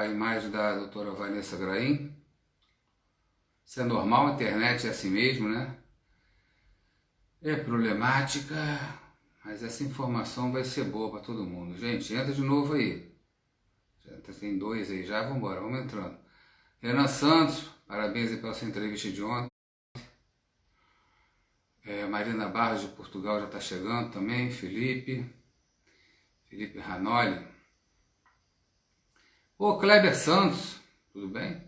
a imagem da doutora Vanessa Grain. Isso é normal, a internet é assim mesmo, né? É problemática, mas essa informação vai ser boa para todo mundo. Gente, entra de novo aí. Já tem dois aí já, vamos embora, vamos entrando. Renan Santos, parabéns aí pela sua entrevista de ontem. Marina Barros de Portugal já está chegando também. Felipe Ranoli. Ô, Kleber Santos, tudo bem?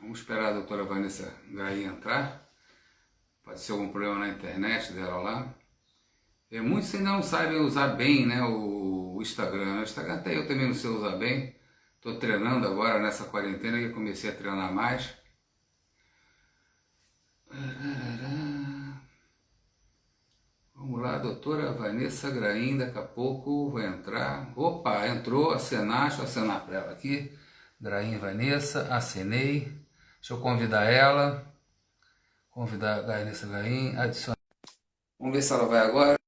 Vamos esperar a doutora Vanessa Grain entrar. Pode ser algum problema na internet dela lá. Muitos ainda não sabem usar bem, né, o Instagram. O Instagram até eu também não sei usar bem. Estou treinando agora nessa quarentena que eu comecei a treinar mais. Vamos lá, doutora Vanessa Grain, daqui a pouco vai entrar. Opa, entrou, acenar, deixa eu acenar para ela aqui. Grain Vanessa, acenei. Deixa eu convidar ela. Convidar a Vanessa Grain, adicionar. Vamos ver se ela vai agora.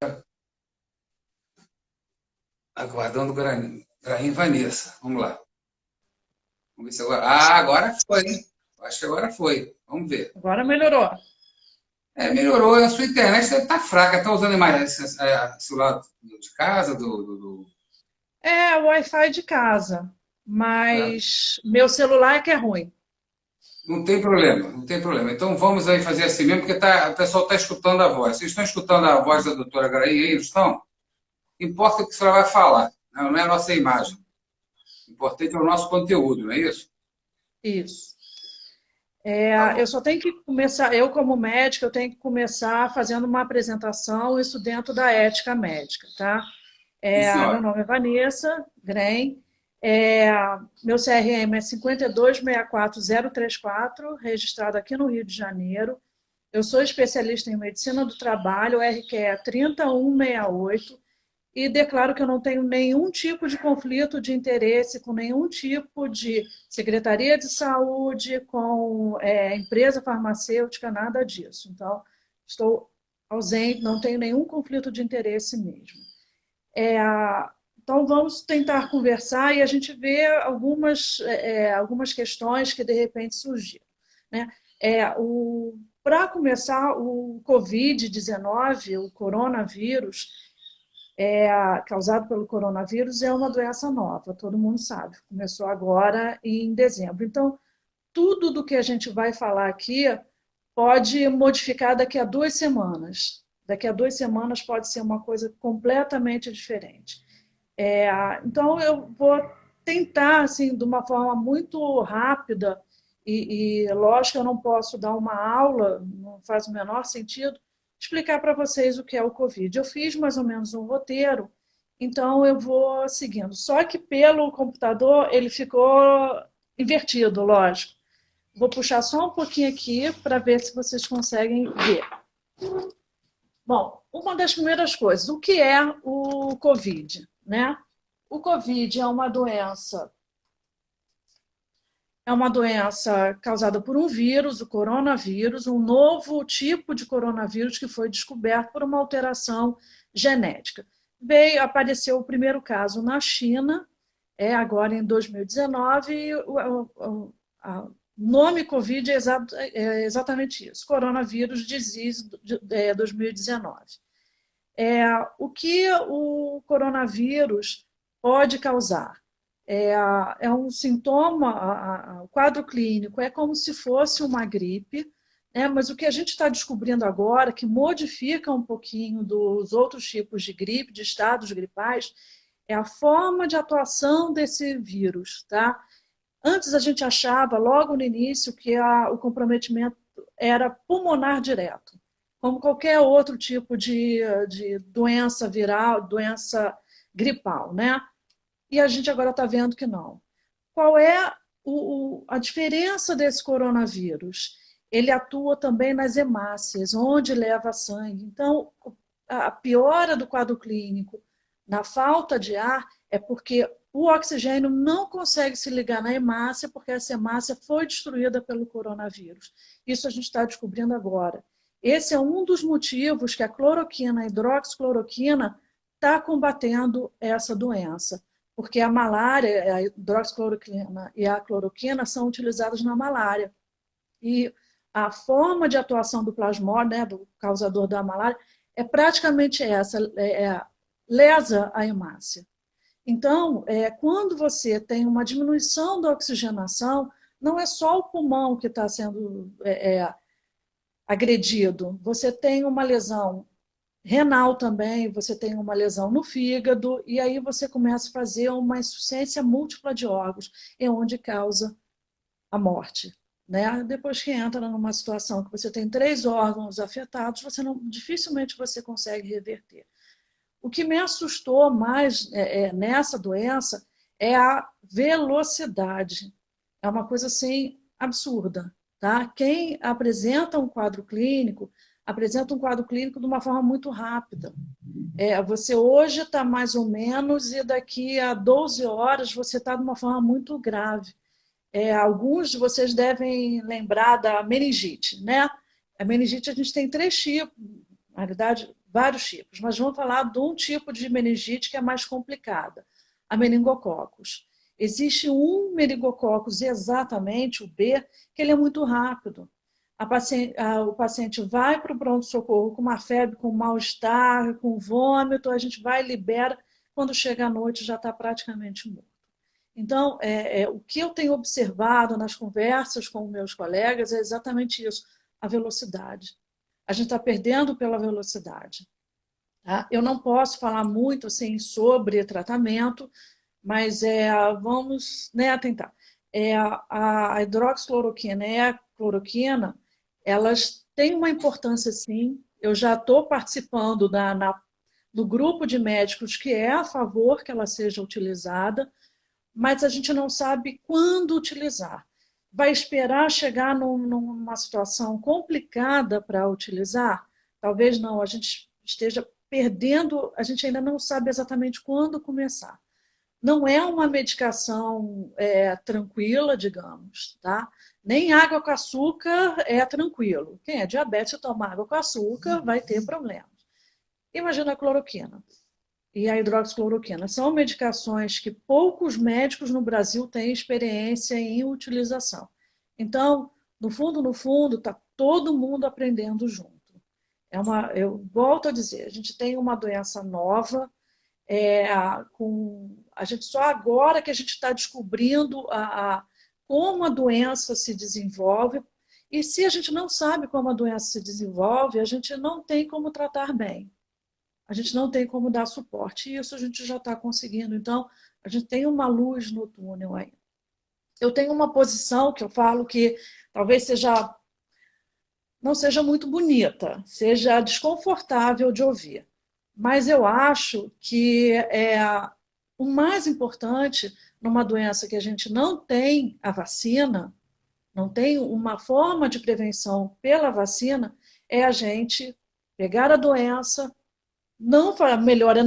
Aguardando Grain Vanessa. Vamos lá. Vamos ver se agora. Ah, agora foi, hein? Acho que agora foi. Vamos ver. Agora melhorou. Melhorou. A sua internet deve estar fraca. Está usando mais celular de casa, É o Wi-Fi de casa, é, mas meu celular é que é ruim. não tem problema, não tem problema. Então vamos aí fazer assim mesmo, porque o pessoal está escutando a voz. Vocês estão escutando a voz da doutora Grain aí, não estão? Importa o que a senhora vai falar, não é a nossa imagem. O importante é o nosso conteúdo, não é isso? Isso. Tá Eu bom. só tenho que começar, eu como médica, eu tenho que começar fazendo uma apresentação, isso dentro da ética médica, tá? Sim, Meu senhora. nome é Vanessa Grem, é, meu CRM é 5264034, registrado aqui no Rio de Janeiro. Eu sou especialista em medicina do trabalho, o RQ é 3168, e declaro que eu não tenho nenhum tipo de conflito de interesse com nenhum tipo de secretaria de saúde, com empresa farmacêutica, nada disso. Então, estou ausente, não tenho nenhum conflito de interesse mesmo. É, então, vamos tentar conversar e a gente vê algumas questões que de repente surgiram, né? Para começar, o Covid-19, o coronavírus, causado pelo coronavírus, é uma doença nova, todo mundo sabe. Começou agora em dezembro. Então, tudo do que a gente vai falar aqui pode modificar daqui a 2 semanas. Daqui a 2 semanas pode ser uma coisa completamente diferente. Então, eu vou tentar, assim, de uma forma muito rápida, e lógico que eu não posso dar uma aula, não faz o menor sentido, explicar para vocês o que é o Covid. Eu fiz mais ou menos um roteiro, então eu vou seguindo. Só que pelo computador ele ficou invertido, lógico. Vou puxar só um pouquinho aqui para ver se vocês conseguem ver. Bom, uma das primeiras coisas, o que é o Covid, né? O Covid é uma doença causada por um vírus, o coronavírus, um novo tipo de coronavírus que foi descoberto por uma alteração genética. Apareceu o primeiro caso na China, agora em 2019, e o nome Covid é exatamente isso, Coronavírus Disease 2019. O que o coronavírus pode causar? É um sintoma, o quadro clínico é como se fosse uma gripe, né? Mas o que a gente está descobrindo agora, que modifica um pouquinho dos outros tipos de gripe, de estados gripais, é a forma de atuação desse vírus, tá? Antes a gente achava, logo no início, que o comprometimento era pulmonar direto, como qualquer outro tipo de doença viral, doença gripal, né? E a gente agora está vendo que não. Qual é a diferença desse coronavírus? Ele atua também nas hemácias, onde leva sangue. Então, a piora do quadro clínico na falta de ar é porque o oxigênio não consegue se ligar na hemácia, porque essa hemácia foi destruída pelo coronavírus. Isso a gente está descobrindo agora. Esse é um dos motivos que a cloroquina, a hidroxicloroquina, está combatendo essa doença, porque a malária, a hidroxicloroquina e a cloroquina são utilizadas na malária. E a forma de atuação do plasmódio, né, do causador da malária, é praticamente essa, lesa a hemácia. Então, quando você tem uma diminuição da oxigenação, não é só o pulmão que está sendo agredido, você tem uma lesão renal também, você tem uma lesão no fígado, e aí você começa a fazer uma insuficiência múltipla de órgãos, é onde causa a morte. Né? Depois que entra numa situação que você tem 3 órgãos afetados, dificilmente você consegue reverter. O que me assustou mais nessa doença é a velocidade. É uma coisa assim absurda. Tá? Quem apresenta um quadro clínico de uma forma muito rápida. Você hoje está mais ou menos e daqui a 12 horas você está de uma forma muito grave. Alguns de vocês devem lembrar da meningite, né? A meningite a gente tem 3 tipos, na realidade vários tipos, mas vamos falar de um tipo de meningite que é mais complicada, a meningococos. Existe um meningococos exatamente, o B, que ele é muito rápido. O paciente vai para o pronto-socorro com uma febre, com mal-estar, com vômito, a gente vai e libera, quando chega à noite já está praticamente morto. Então, o que eu tenho observado nas conversas com meus colegas é exatamente isso, a velocidade. A gente está perdendo pela velocidade. Tá? Eu não posso falar muito assim, sobre tratamento, mas vamos, né, tentar. A hidroxicloroquina e a cloroquina, elas têm uma importância sim. Eu já estou participando do grupo de médicos que é a favor que ela seja utilizada, mas a gente não sabe quando utilizar. Vai esperar chegar numa situação complicada para utilizar? Talvez não, a gente esteja perdendo, a gente ainda não sabe exatamente quando começar. Não é uma medicação tranquila, digamos, tá? Nem água com açúcar é tranquilo. Quem é diabetes e toma água com açúcar vai ter problemas. Imagina a cloroquina e a hidroxicloroquina. São medicações que poucos médicos no Brasil têm experiência em utilização. Então, no fundo, está todo mundo aprendendo junto. Eu volto a dizer, a gente tem uma doença nova, a gente só agora que a gente está descobrindo como a doença se desenvolve, e se a gente não sabe como a doença se desenvolve, a gente não tem como tratar bem. A gente não tem como dar suporte. E isso a gente já está conseguindo. Então, a gente tem uma luz no túnel aí. Eu tenho uma posição que eu falo que talvez não seja muito bonita, seja desconfortável de ouvir. Mas eu acho que o mais importante numa doença que a gente não tem a vacina, não tem uma forma de prevenção pela vacina, é a gente pegar a doença, melhor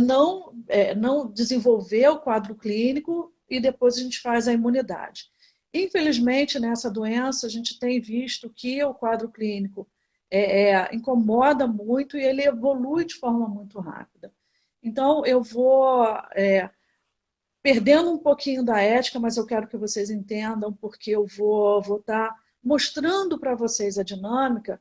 é não desenvolver o quadro clínico e depois a gente faz a imunidade. Infelizmente, nessa doença, a gente tem visto que o quadro clínico incomoda muito e ele evolui de forma muito rápida. Então, eu vou perdendo um pouquinho da ética, mas eu quero que vocês entendam, porque eu vou estar mostrando para vocês a dinâmica.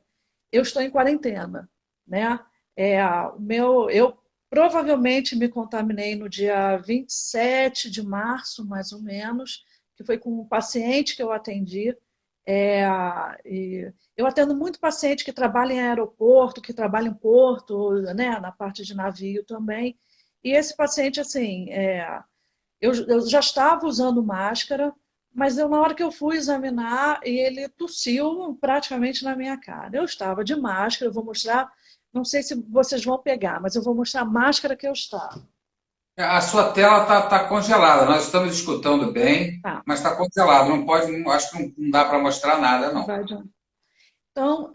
Eu estou em quarentena, né? Eu provavelmente me contaminei no dia 27 de março, mais ou menos, que foi com um paciente que eu atendi. Eu atendo muito paciente que trabalha em aeroporto, que trabalha em porto, né, na parte de navio também. E esse paciente, assim, eu já estava usando máscara, mas na hora que eu fui examinar, ele tossiu praticamente na minha cara. Eu estava de máscara, eu vou mostrar, não sei se vocês vão pegar, mas eu vou mostrar a máscara que eu estava. A sua tela tá congelada. Nós estamos escutando bem, Tá. mas está congelado. Não pode, acho que não dá para mostrar nada, não. Então,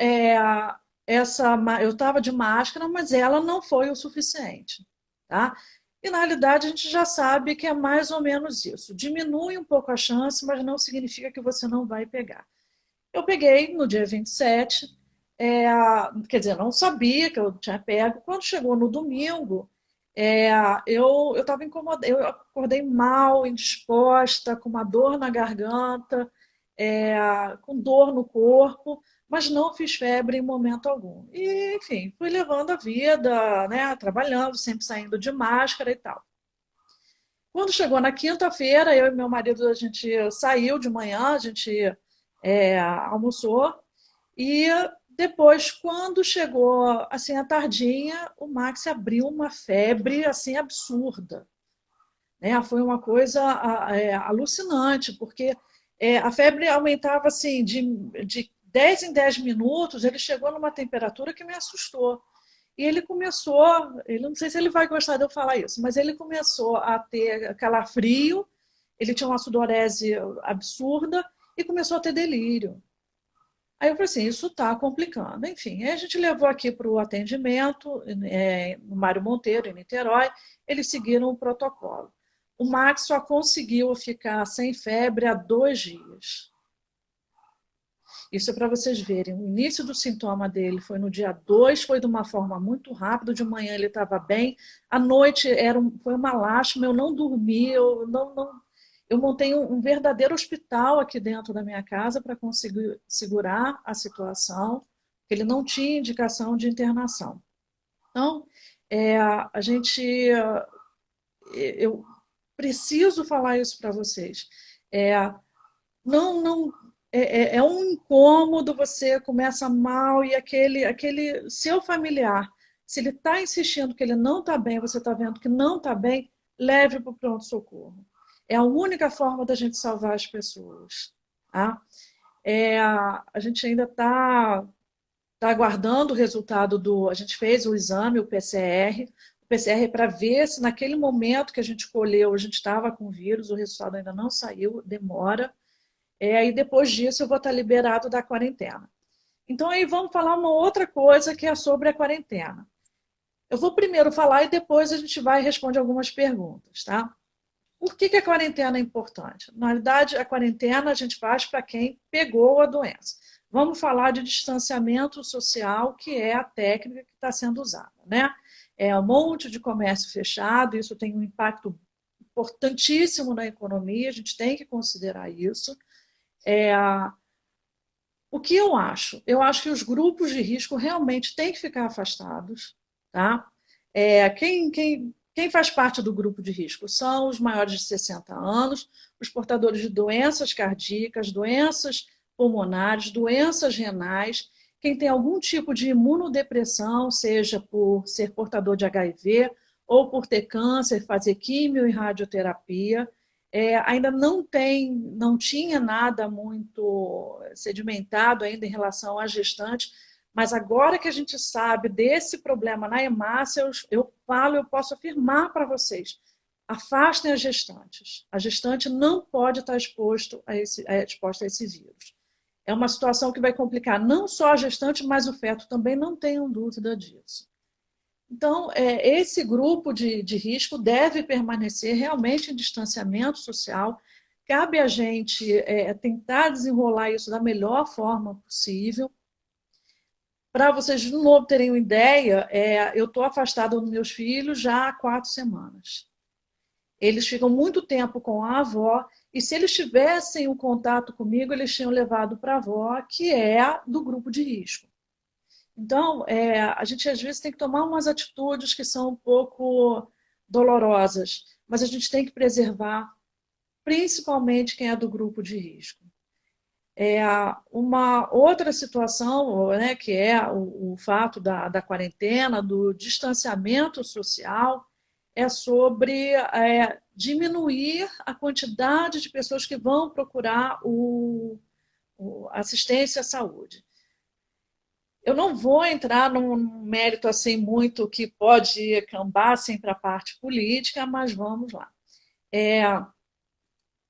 eu estava de máscara, mas ela não foi o suficiente. Tá? E, na realidade, a gente já sabe que é mais ou menos isso. Diminui um pouco a chance, mas não significa que você não vai pegar. Eu peguei no dia 27, quer dizer, não sabia que eu tinha pego. Quando chegou no domingo, Eu estava incomodada, eu acordei mal, indisposta, com uma dor na garganta, com dor no corpo, mas não fiz febre em momento algum. E, enfim, fui levando a vida, né, trabalhando, sempre saindo de máscara e tal. Quando chegou na quinta-feira, eu e meu marido, a gente saiu de manhã, a gente almoçou, e depois, quando chegou assim a tardinha, o Max abriu uma febre assim absurda, né? Foi uma coisa alucinante, porque a febre aumentava assim de 10 em 10 minutos, ele chegou numa temperatura que me assustou. E ele começou, ele não sei se ele vai gostar de eu falar isso, mas ele começou a ter calafrio, ele tinha uma sudorese absurda e começou a ter delírio. Aí eu falei assim, isso está complicando. Enfim, aí a gente levou aqui para o atendimento, no Mário Monteiro, em Niterói, eles seguiram o protocolo. O Max só conseguiu ficar sem febre há 2 dias. Isso é para vocês verem. O início do sintoma dele foi no dia 2, foi de uma forma muito rápida. De manhã ele estava bem, à noite foi uma lástima, eu não dormi, eu montei um verdadeiro hospital aqui dentro da minha casa para conseguir segurar a situação, porque ele não tinha indicação de internação. Então, a gente, eu preciso falar isso para vocês. Não, é um incômodo, você começa mal e aquele seu familiar, se ele está insistindo que ele não está bem, você está vendo que não está bem, leve para o pronto-socorro. É a única forma da gente salvar as pessoas. Tá? A gente ainda está aguardando o resultado do. A gente fez o exame, o PCR. O PCR é para ver se naquele momento que a gente colheu, a gente estava com vírus, o resultado ainda não saiu, demora. E depois disso eu vou estar liberado da quarentena. Então aí vamos falar uma outra coisa que é sobre a quarentena. Eu vou primeiro falar e depois a gente vai responder algumas perguntas, tá? Por que a quarentena é importante? Na realidade, a quarentena a gente faz para quem pegou a doença. Vamos falar de distanciamento social, que é a técnica que está sendo usada, né? Um monte de comércio fechado, isso tem um impacto importantíssimo na economia, a gente tem que considerar isso. O que eu acho? Eu acho que os grupos de risco realmente têm que ficar afastados, tá? Quem faz parte do grupo de risco são os maiores de 60 anos, os portadores de doenças cardíacas, doenças pulmonares, doenças renais, quem tem algum tipo de imunodepressão, seja por ser portador de HIV ou por ter câncer, fazer quimio e radioterapia. Ainda não tinha nada muito sedimentado ainda em relação à gestante, mas agora que a gente sabe desse problema na hemácia, eu posso afirmar para vocês, afastem as gestantes. A gestante não pode estar exposta a esse vírus. É uma situação que vai complicar não só a gestante, mas o feto também, não tenham dúvida disso. Então, esse grupo de risco deve permanecer realmente em distanciamento social. Cabe a gente tentar desenrolar isso da melhor forma possível. Para vocês, de novo, terem uma ideia, eu estou afastada dos meus filhos já há 4 semanas. Eles ficam muito tempo com a avó, e se eles tivessem um contato comigo, eles tinham levado para a avó, que é do grupo de risco. Então, a gente às vezes tem que tomar umas atitudes que são um pouco dolorosas, mas a gente tem que preservar principalmente quem é do grupo de risco. Uma outra situação, né, que é o fato da quarentena, do distanciamento social, é sobre diminuir a quantidade de pessoas que vão procurar assistência à saúde. Eu não vou entrar num mérito assim muito que pode cambar assim, para a parte política, mas vamos lá.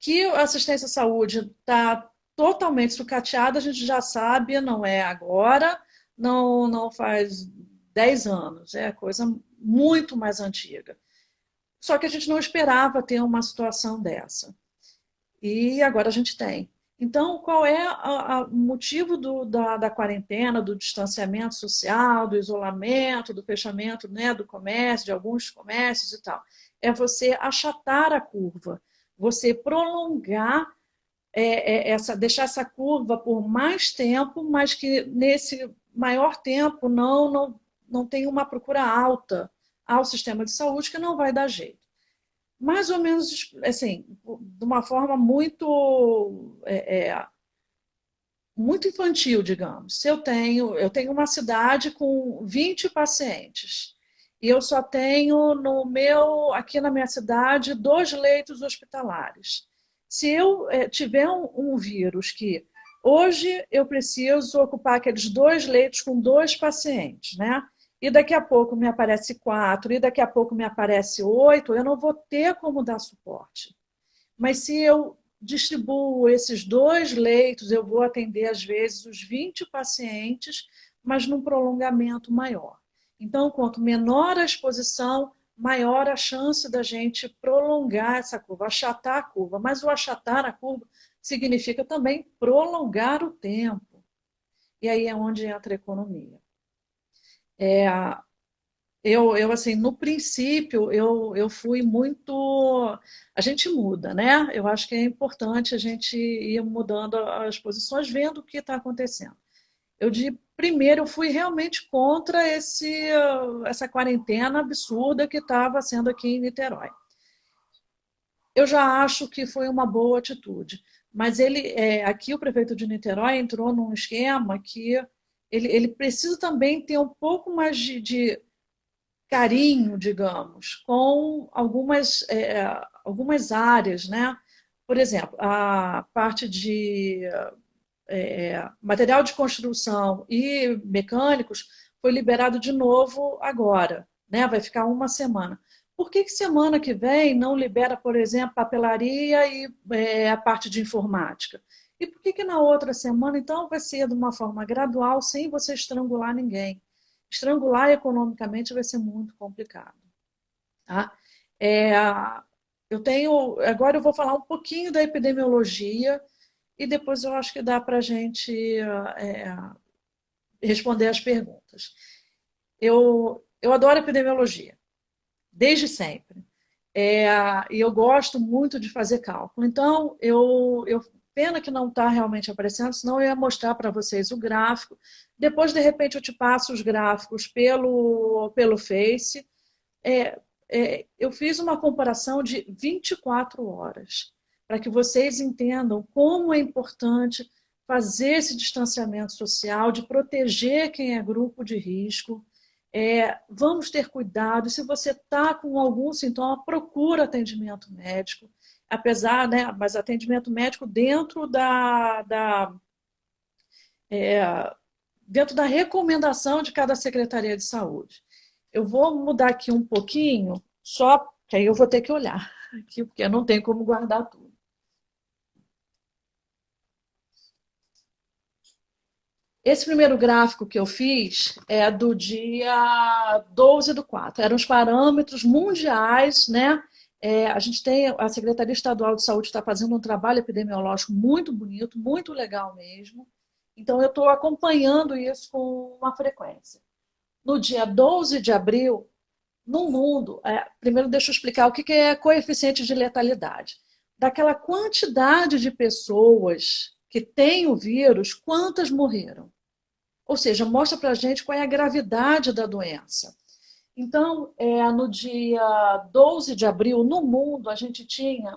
Que a assistência à saúde está totalmente sucateada, a gente já sabe, não é agora, não faz 10 anos, é coisa muito mais antiga. Só que a gente não esperava ter uma situação dessa. E agora a gente tem. Então, qual é o motivo da quarentena, do distanciamento social, do isolamento, do fechamento, né, do comércio, de alguns comércios e tal? É você achatar a curva, você prolongar deixar essa curva por mais tempo, mas que nesse maior tempo não tem uma procura alta ao sistema de saúde, que não vai dar jeito. Mais ou menos, assim, de uma forma muito infantil, digamos. Se eu tenho uma cidade com 20 pacientes e eu só tenho aqui na minha cidade 2 leitos hospitalares. Se eu tiver um vírus que hoje eu preciso ocupar aqueles 2 leitos com 2 pacientes, né? E daqui a pouco me aparece 4, e daqui a pouco me aparece 8, eu não vou ter como dar suporte. Mas se eu distribuo esses 2 leitos, eu vou atender, às vezes, os 20 pacientes, mas num prolongamento maior. Então, quanto menor a exposição, maior a chance da gente prolongar essa curva, achatar a curva. Mas o achatar a curva significa também prolongar o tempo. E aí é onde entra a economia. Assim, no princípio, eu fui muito. A gente muda, né? Eu acho que é importante a gente ir mudando as posições, vendo o que está acontecendo. Primeiro, eu fui realmente contra essa quarentena absurda que estava sendo aqui em Niterói. Eu já acho que foi uma boa atitude, mas aqui o prefeito de Niterói entrou num esquema que ele precisa também ter um pouco mais de carinho, digamos, com algumas áreas, né? Por exemplo, a parte de material de construção e mecânicos foi liberado de novo agora, né? Vai ficar uma semana. Por que semana que vem não libera, por exemplo, papelaria e a parte de informática? E por que na outra semana, então, vai ser de uma forma gradual, sem você estrangular ninguém? Estrangular economicamente vai ser muito complicado. Tá? É, agora eu vou falar um pouquinho da epidemiologia e depois eu acho que dá para a gente responder as perguntas. Eu adoro epidemiologia, desde sempre. E eu gosto muito de fazer cálculo. Então, pena que não está realmente aparecendo, senão eu ia mostrar para vocês o gráfico. Depois, de repente, eu te passo os gráficos pelo Face. Eu fiz uma comparação de 24 horas, para que vocês entendam como é importante fazer esse distanciamento social, de proteger quem é grupo de risco. Vamos ter cuidado. Se você está com algum sintoma, procura atendimento médico. Apesar, né, mas atendimento médico dentro da recomendação de cada Secretaria de Saúde. Eu vou mudar aqui um pouquinho, só que aí eu vou ter que olhar aqui, porque eu não tenho como guardar tudo. Esse primeiro gráfico que eu fiz é do dia 12/4. Eram os parâmetros mundiais, né? A Secretaria Estadual de Saúde está fazendo um trabalho epidemiológico muito bonito, muito legal mesmo. Então, eu estou acompanhando isso com uma frequência. No dia 12 de abril, no mundo, primeiro deixa eu explicar o que é coeficiente de letalidade. Daquela quantidade de pessoas que têm o vírus, quantas morreram? Ou seja, mostra para a gente qual é a gravidade da doença. Então, no dia 12 de abril, no mundo, a gente tinha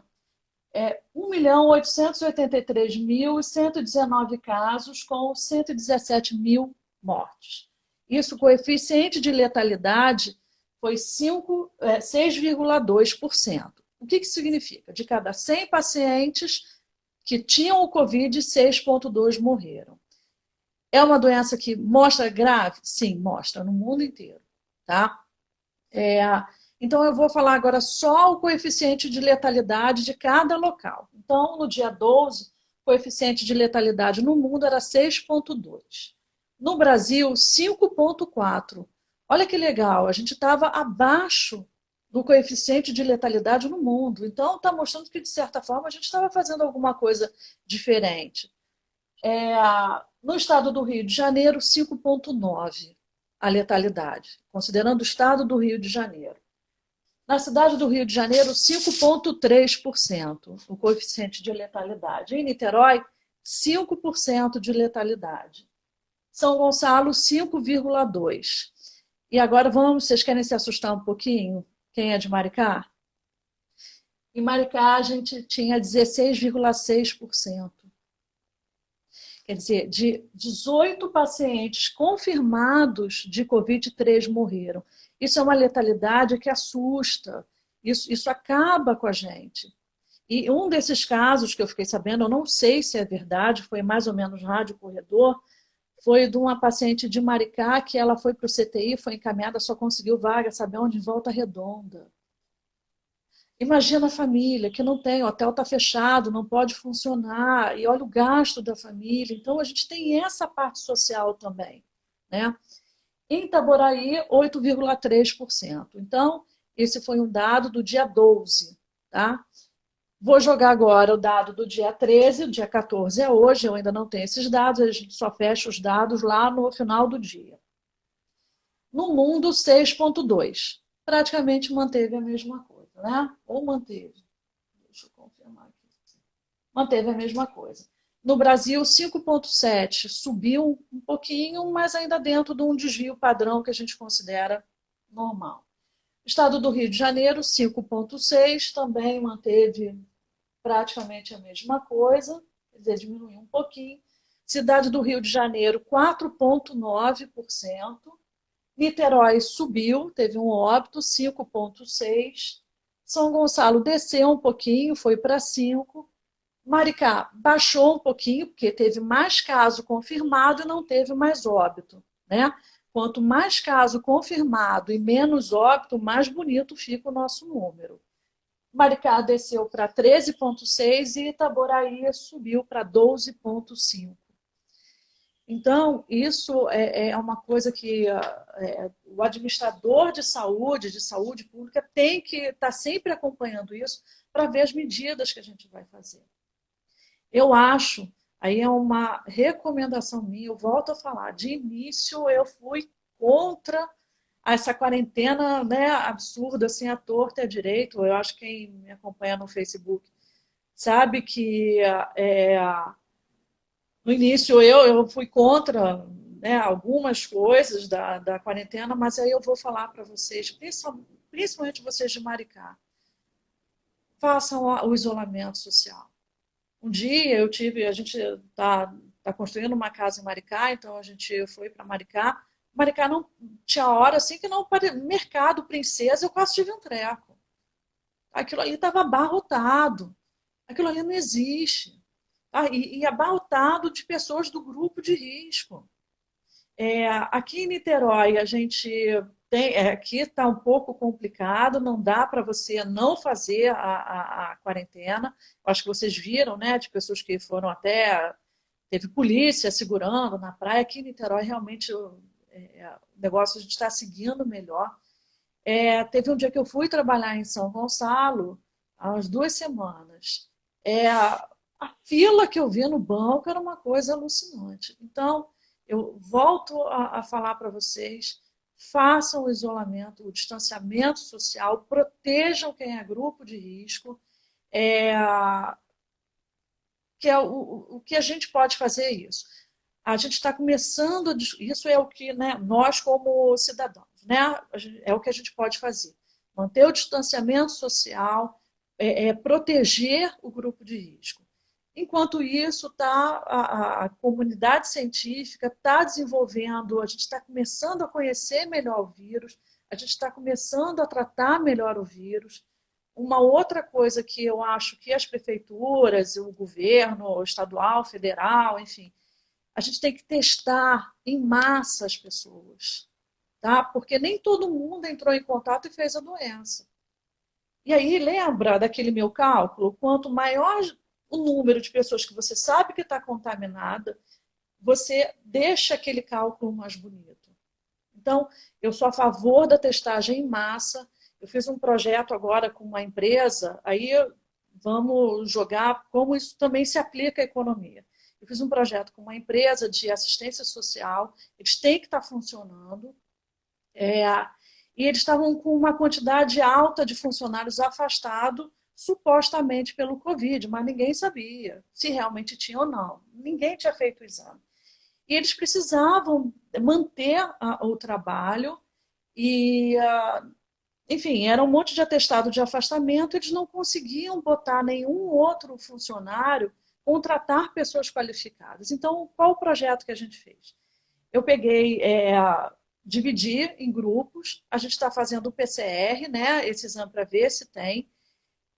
1.883.119 casos, com 117 mil mortes. Isso, o coeficiente de letalidade foi 6,2%. O que significa? De cada 100 pacientes que tinham o Covid, 6,2 morreram. É uma doença que mostra grave? Sim, mostra no mundo inteiro. Tá? Então, eu vou falar agora só o coeficiente de letalidade de cada local. Então, no dia 12, o coeficiente de letalidade no mundo era 6,2. No Brasil, 5,4. Olha que legal, a gente estava abaixo do coeficiente de letalidade no mundo. Então, está mostrando que, de certa forma, a gente estava fazendo alguma coisa diferente. No estado do Rio de Janeiro, 5,9 a letalidade, considerando o estado do Rio de Janeiro. Na cidade do Rio de Janeiro, 5,3% o coeficiente de letalidade. Em Niterói, 5% de letalidade. São Gonçalo, 5,2%. E agora vocês querem se assustar um pouquinho? Quem é de Maricá? Em Maricá, a gente tinha 16,6%. Quer dizer, de 18 pacientes confirmados de Covid, 3 morreram. Isso é uma letalidade que assusta. Isso acaba com a gente. E um desses casos que eu fiquei sabendo, eu não sei se é verdade, foi mais ou menos rádio corredor, foi de uma paciente de Maricá que ela foi para o CTI, foi encaminhada, só conseguiu vaga, sabe onde? Em Volta Redonda. Imagina a família que não tem, o hotel está fechado, não pode funcionar, e olha o gasto da família. Então, a gente tem essa parte social também. Né? Em Itaboraí, 8,3%. Então, esse foi um dado do dia 12. Tá? Vou jogar agora o dado do dia 13, o dia 14 é hoje, eu ainda não tenho esses dados, a gente só fecha os dados lá no final do dia. No mundo, 6,2. Praticamente manteve a mesma coisa. Né? Ou manteve. Deixa eu confirmar aqui. Manteve a mesma coisa. No Brasil, 5,7. Subiu um pouquinho, mas ainda dentro de um desvio padrão que a gente considera normal. Estado do Rio de Janeiro, 5,6. Também manteve praticamente a mesma coisa. Quer dizer, diminuiu um pouquinho. Cidade do Rio de Janeiro, 4,9%. Niterói subiu, teve um óbito, 5,6%. São Gonçalo desceu um pouquinho, foi para 5%. Maricá baixou um pouquinho, porque teve mais caso confirmado e não teve mais óbito. Né? Quanto mais caso confirmado e menos óbito, mais bonito fica o nosso número. Maricá desceu para 13,6% e Itaboraí subiu para 12,5%. Então, isso é uma coisa que o administrador de saúde pública, tem que estar sempre acompanhando isso para ver as medidas que a gente vai fazer. Eu acho, aí é uma recomendação minha, eu volto a falar, de início eu fui contra essa quarentena, né, absurda, assim, à torta e à direita. Eu acho que quem me acompanha no Facebook sabe que no início eu fui contra, né, algumas coisas da quarentena, mas aí eu vou falar para vocês, principalmente vocês de Maricá, façam o isolamento social. Um dia a gente está construindo uma casa em Maricá, então a gente foi para Maricá. Maricá não tinha hora assim que não mercado Princesa, eu quase tive um treco. Aquilo ali estava abarrotado. Aquilo ali não existe. E abarrotado de pessoas do grupo de risco. Aqui em Niterói, a gente tem. Aqui está um pouco complicado, não dá para você não fazer a quarentena. Acho que vocês viram, né, de pessoas que foram até. Teve polícia segurando na praia. Aqui em Niterói, realmente, o negócio a gente está seguindo melhor. Teve um dia que eu fui trabalhar em São Gonçalo, há umas 2 semanas. A fila que eu vi no banco era uma coisa alucinante. Então, eu volto a falar para vocês, façam o isolamento, o distanciamento social, protejam quem é grupo de risco, que é o que a gente pode fazer isso. A gente está começando, isso é o que, né, nós como cidadãos, né, é o que a gente pode fazer. Manter o distanciamento social, proteger o grupo de risco. Enquanto isso, a comunidade científica está desenvolvendo, a gente está começando a conhecer melhor o vírus, a gente está começando a tratar melhor o vírus. Uma outra coisa que eu acho que as prefeituras, o governo estadual, federal, enfim, a gente tem que testar em massa as pessoas, tá? Porque nem todo mundo entrou em contato e fez a doença. E aí, lembra daquele meu cálculo? Quanto maior o número de pessoas que você sabe que está contaminada, você deixa aquele cálculo mais bonito. Então, eu sou a favor da testagem em massa, Eu fiz um projeto agora com uma empresa, aí vamos jogar como isso também se aplica à economia. Eu fiz um projeto com uma empresa de assistência social, eles têm que estar funcionando, e eles estavam com uma quantidade alta de funcionários afastados, supostamente pelo Covid, mas ninguém sabia se realmente tinha ou não. Ninguém tinha feito o exame. E eles precisavam manter o trabalho e, enfim, era um monte de atestado de afastamento, eles não conseguiam botar nenhum outro funcionário, contratar pessoas qualificadas. Então, qual o projeto que a gente fez? Eu peguei, dividi em grupos, a gente está fazendo o PCR, né, esse exame para ver se tem.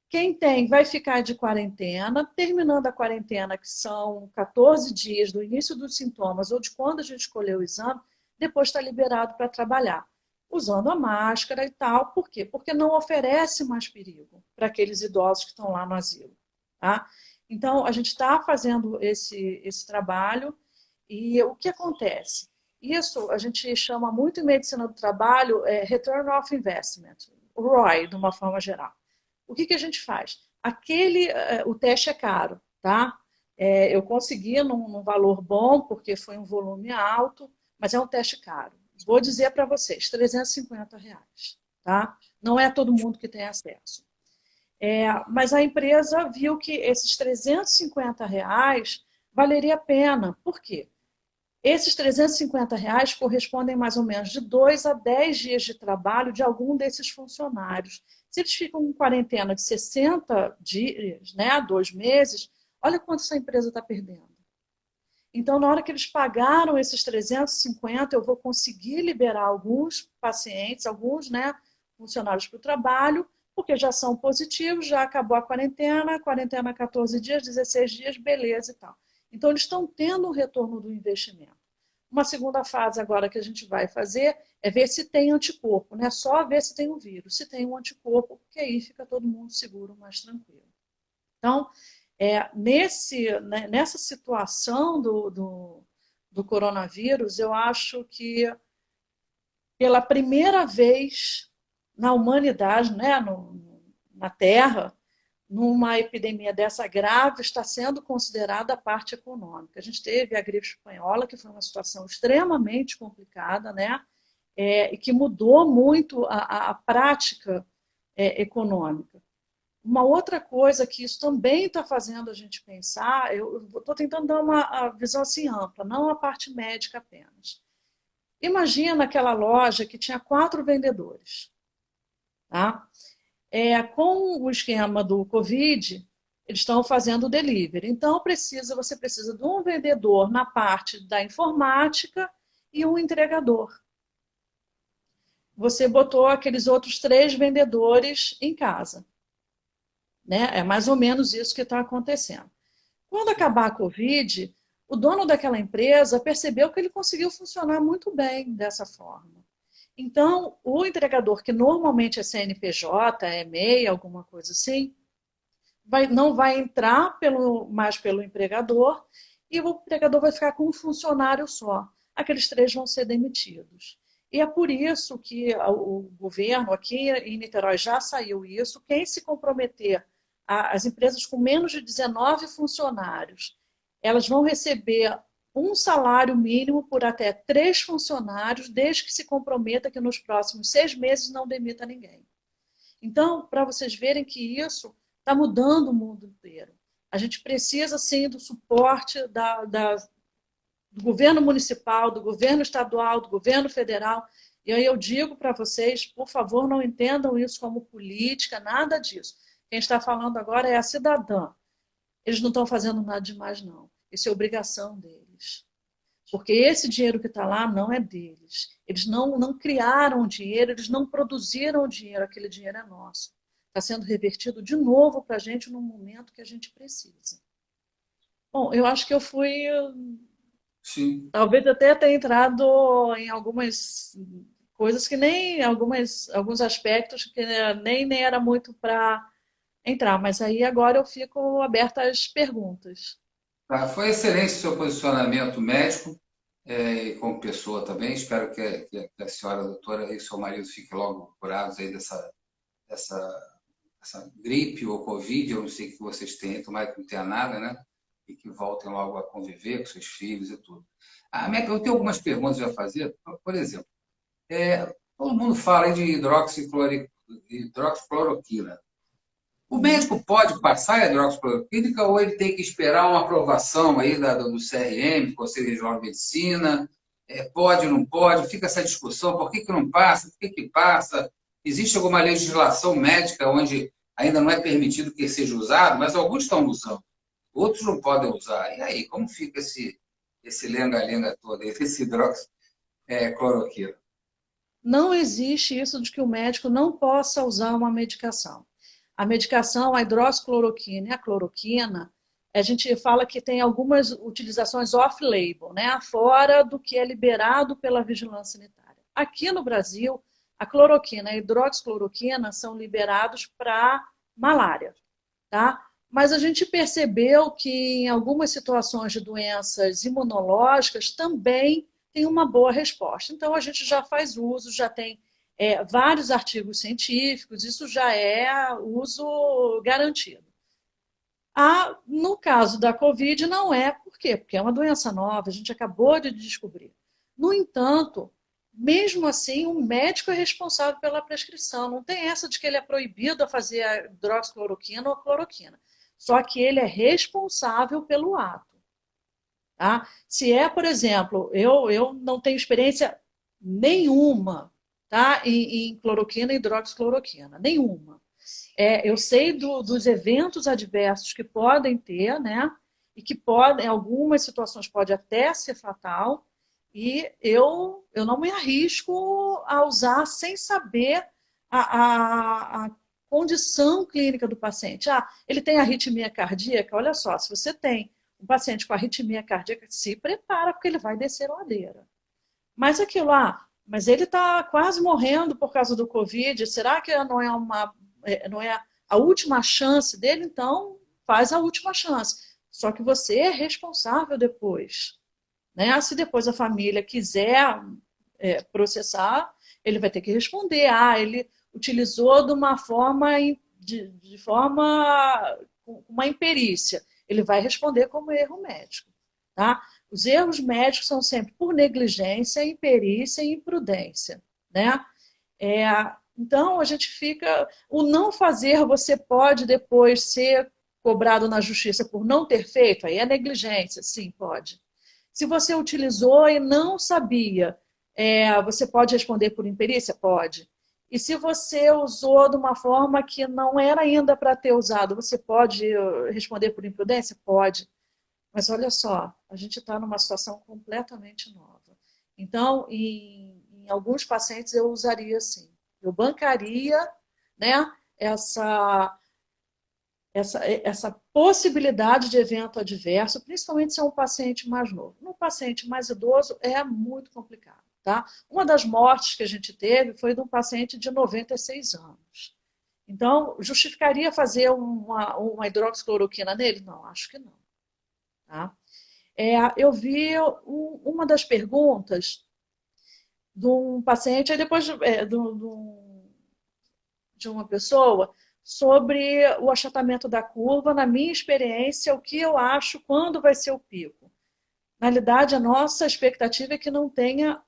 Quem tem vai ficar de quarentena, terminando a quarentena, que são 14 dias do início dos sintomas ou de quando a gente escolheu o exame, depois está liberado para trabalhar, usando a máscara e tal. Por quê? Porque não oferece mais perigo para aqueles idosos que estão lá no asilo. Tá? Então, a gente está fazendo esse trabalho e o que acontece? Isso a gente chama muito em medicina do trabalho Return of Investment, o ROI, de uma forma geral. O que a gente faz? O teste é caro, tá? Eu consegui num valor bom, porque foi um volume alto, mas é um teste caro. Vou dizer para vocês, R$ 350, tá? Não é todo mundo que tem acesso. Mas a empresa viu que esses R$ 350 valeria a pena. Por quê? Esses R$ 350 correspondem mais ou menos de 2 a 10 dias de trabalho de algum desses funcionários. Se eles ficam em quarentena de 60 dias, né, 2 meses, olha quanto essa empresa está perdendo. Então, na hora que eles pagaram esses 350, eu vou conseguir liberar alguns pacientes, alguns, né, funcionários para o trabalho, porque já são positivos, já acabou a quarentena 14 dias, 16 dias, beleza e tal. Então, eles estão tendo um retorno do investimento. Uma segunda fase agora que a gente vai fazer é ver se tem anticorpo, não é só ver se tem o vírus, se tem um anticorpo, porque aí fica todo mundo seguro, mais tranquilo. Então, nessa situação do coronavírus, eu acho que pela primeira vez na humanidade, né, na Terra, numa epidemia dessa grave, está sendo considerada a parte econômica. A gente teve a gripe espanhola, que foi uma situação extremamente complicada, né? E que mudou muito a prática econômica. Uma outra coisa que isso também está fazendo a gente pensar, eu estou tentando dar uma visão assim ampla, não a parte médica apenas. Imagina aquela loja que tinha 4 vendedores, tá? Com o esquema do Covid, eles estão fazendo o delivery. Então, você precisa de um vendedor na parte da informática e um entregador. Você botou aqueles outros 3 vendedores em casa. Né? É mais ou menos isso que está acontecendo. Quando acabar a Covid, o dono daquela empresa percebeu que ele conseguiu funcionar muito bem dessa forma. Então, o entregador, que normalmente é CNPJ, é MEI, alguma coisa assim, não vai entrar mais pelo empregador e o empregador vai ficar com um funcionário só. Aqueles 3 vão ser demitidos. E é por isso que o governo, aqui em Niterói já saiu isso, quem se comprometer, as empresas com menos de 19 funcionários, elas vão receber um salário mínimo por até 3 funcionários, desde que se comprometa que nos próximos 6 meses não demita ninguém. Então, para vocês verem que isso está mudando o mundo inteiro. A gente precisa, sim, do suporte do governo municipal, do governo estadual, do governo federal. E aí eu digo para vocês, por favor, não entendam isso como política, nada disso. Quem está falando agora é a cidadã. Eles não estão fazendo nada demais, não. Isso é obrigação deles. Porque esse dinheiro que está lá não é deles. Eles não criaram dinheiro, eles não produziram dinheiro, aquele dinheiro é nosso. Está sendo revertido de novo para a gente no momento que a gente precisa. Bom, eu acho que eu fui... Sim. Talvez até tenha entrado em algumas coisas que nem... alguns aspectos que nem era muito para entrar. Mas aí agora eu fico aberta às perguntas. Tá, foi excelente o seu posicionamento médico, e como pessoa também. Espero que a senhora doutora e seu marido fiquem logo curados aí essa gripe ou Covid, eu não sei o que vocês têm, tomara que não tenha nada, né? E que voltem logo a conviver com seus filhos e tudo. Eu tenho algumas perguntas a fazer. Por exemplo, todo mundo fala aí de hidroxicloroquina. O médico pode passar a hidroxicloroquínica ou ele tem que esperar uma aprovação aí do CRM, Conselho Regional de Medicina? Pode, não pode? Fica essa discussão, por que não passa, por que passa? Existe alguma legislação médica onde ainda não é permitido que seja usado, mas alguns estão usando, outros não podem usar. E aí, como fica esse lenga-lenga todo, esse hidroxicloroquina? Não existe isso de que o médico não possa usar uma medicação. A medicação, a hidroxicloroquina e a cloroquina, a gente fala que tem algumas utilizações off-label, né? Fora do que é liberado pela vigilância sanitária. Aqui no Brasil, a cloroquina e a hidroxicloroquina são liberados para malária, tá? Mas a gente percebeu que em algumas situações de doenças imunológicas também tem uma boa resposta. Então a gente já faz uso, já tem vários artigos científicos, isso já é uso garantido. No caso da Covid, não é. Por quê? Porque é uma doença nova, a gente acabou de descobrir. No entanto, mesmo assim, o médico é responsável pela prescrição. Não tem essa de que ele é proibido a fazer a hidroxicloroquina ou a cloroquina. Só que ele é responsável pelo ato. Tá? Se é, por exemplo, eu não tenho experiência nenhuma, tá? em cloroquina e hidroxicloroquina, nenhuma. Eu sei dos eventos adversos que podem ter, né? E que podem, em algumas situações pode até ser fatal, e eu não me arrisco a usar sem saber a condição clínica do paciente. Ele tem arritmia cardíaca? Olha só, se você tem um paciente com arritmia cardíaca, se prepara, porque ele vai descer a ladeira. Mas aquilo lá, mas ele está quase morrendo por causa do Covid, será que não é a última chance dele? Então, faz a última chance. Só que você é responsável depois. Né? Se depois a família quiser processar, ele vai ter que responder. Ele utilizou de uma forma, de forma com uma imperícia. Ele vai responder como erro médico. Tá? Os erros médicos são sempre por negligência, imperícia e imprudência. Né? Então, a gente fica. O não fazer, você pode depois ser cobrado na justiça por não ter feito, aí é negligência, sim, pode. Se você utilizou e não sabia, você pode responder por imperícia? Pode. E se você usou de uma forma que não era ainda para ter usado, você pode responder por imprudência? Pode. Mas olha só, a gente está numa situação completamente nova. Então, em alguns pacientes eu usaria sim. Eu bancaria, né, essa possibilidade de evento adverso, principalmente se é um paciente mais novo. No paciente mais idoso é muito complicado. Tá? Uma das mortes que a gente teve foi de um paciente de 96 anos. Então, justificaria fazer uma hidroxicloroquina nele? Não, acho que não. Tá? Eu vi uma das perguntas de um paciente, aí depois de uma pessoa, sobre o achatamento da curva, na minha experiência, o que eu acho quando vai ser o pico. Na realidade, a nossa expectativa é que não tenha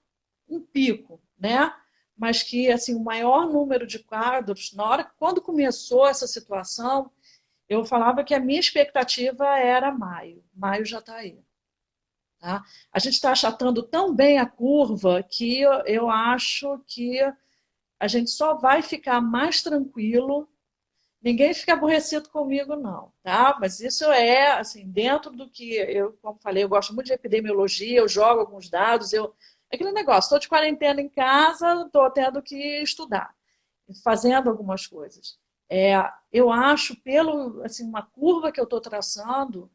um pico, né? Mas que assim, o maior número de quadros, quando começou essa situação, eu falava que a minha expectativa era maio. Maio já está aí. Tá? A gente está achatando tão bem a curva que eu acho que a gente só vai ficar mais tranquilo. Ninguém fica aborrecido comigo, não, tá? Mas isso assim, dentro do que como falei, eu gosto muito de epidemiologia, eu jogo alguns dados, aquele negócio, estou de quarentena em casa, estou tendo que estudar, fazendo algumas coisas. Eu acho, assim, uma curva que eu estou traçando,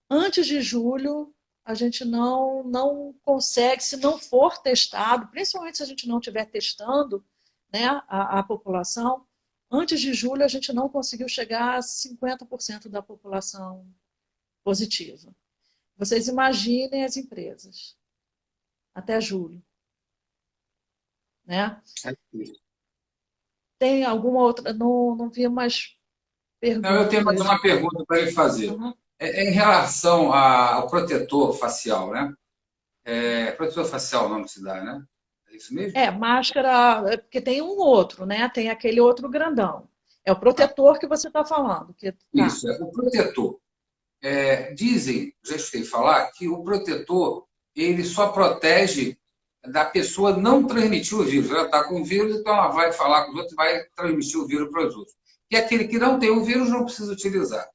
antes de julho, a gente não consegue, se não for testado, principalmente se a gente não estiver testando, né, a população, antes de julho a gente não conseguiu chegar a 50% da população positiva. Vocês imaginem as empresas, até julho. Né? Tem alguma outra? Não, não vi mais Não, eu tenho mais perguntas. uma pergunta para lhe fazer. Uhum. É em relação ao protetor facial, né? Protetor facial o nome que se dá, né? É isso mesmo? É, máscara, porque tem um outro, né? Tem aquele outro grandão. É o protetor que você está falando, que tá. Isso, o protetor. Dizem, já escutei falar, que o protetor ele só protege da pessoa não transmitir o vírus. Ela está com o vírus, então ela vai falar com os outros e vai transmitir o vírus para os outros. E aquele que não tem o vírus não precisa utilizar.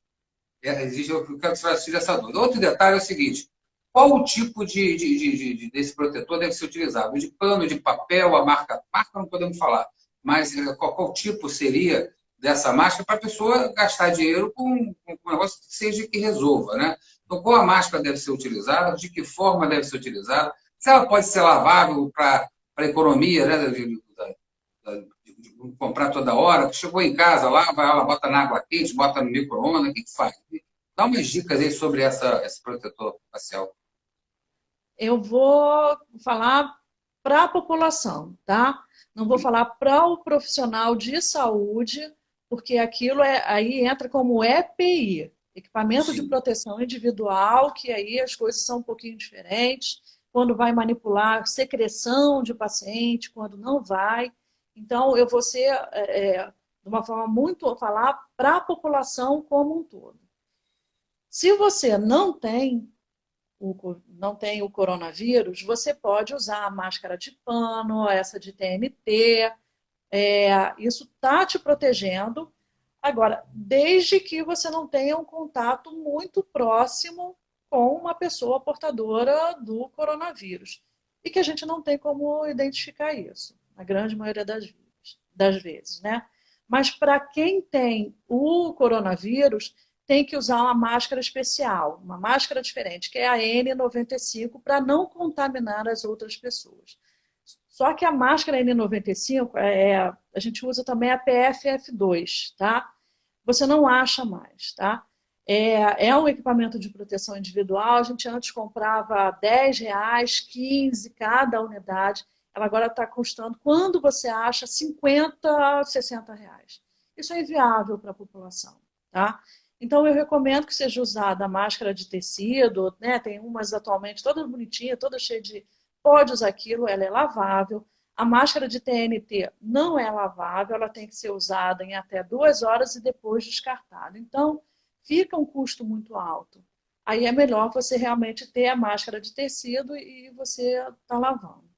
Existe, eu quero que você tire essa dúvida. Outro detalhe é o seguinte: qual o tipo desse protetor deve ser utilizado? De pano, de papel, a marca não podemos falar, mas qual tipo seria dessa máscara para a pessoa gastar dinheiro com um negócio que seja que resolva, né? Então, qual a máscara deve ser utilizada, de que forma deve ser utilizada, se ela pode ser lavável para a economia, né, de comprar toda hora, chegou em casa, lava, ela bota na água quente, bota no micro-ondas, o que faz? Dá umas dicas aí sobre esse protetor facial. Eu vou falar para a população, tá? Não vou falar para o profissional de saúde, porque aquilo aí entra como EPI, equipamento de Sim. proteção individual, que aí as coisas são um pouquinho diferentes, quando vai manipular secreção de paciente, quando não vai. Então, eu vou ser, de uma forma muito, falar para a população como um todo. Se você não tem o coronavírus, você pode usar a máscara de pano, essa de TNT, isso está te protegendo. Agora, desde que você não tenha um contato muito próximo com uma pessoa portadora do coronavírus. E que a gente não tem como identificar isso, na grande maioria das vezes, né? Mas para quem tem o coronavírus, tem que usar uma máscara especial, uma máscara diferente, que é a N95, para não contaminar as outras pessoas. Só que a máscara N95, a gente usa também a PFF2, tá? Você não acha mais, tá? É um equipamento de proteção individual, a gente antes comprava R$ 10, 15 cada unidade, ela agora está custando, quando você acha, 50, R$ 60. Isso é inviável para a população, tá? Então, eu recomendo que seja usada a máscara de tecido, né? Tem umas atualmente toda bonitinha, toda cheia de... Pode usar aquilo, ela é lavável. A máscara de TNT não é lavável, ela tem que ser usada em até 2 horas e depois descartada. Então, fica um custo muito alto. Aí é melhor você realmente ter a máscara de tecido e você está lavando.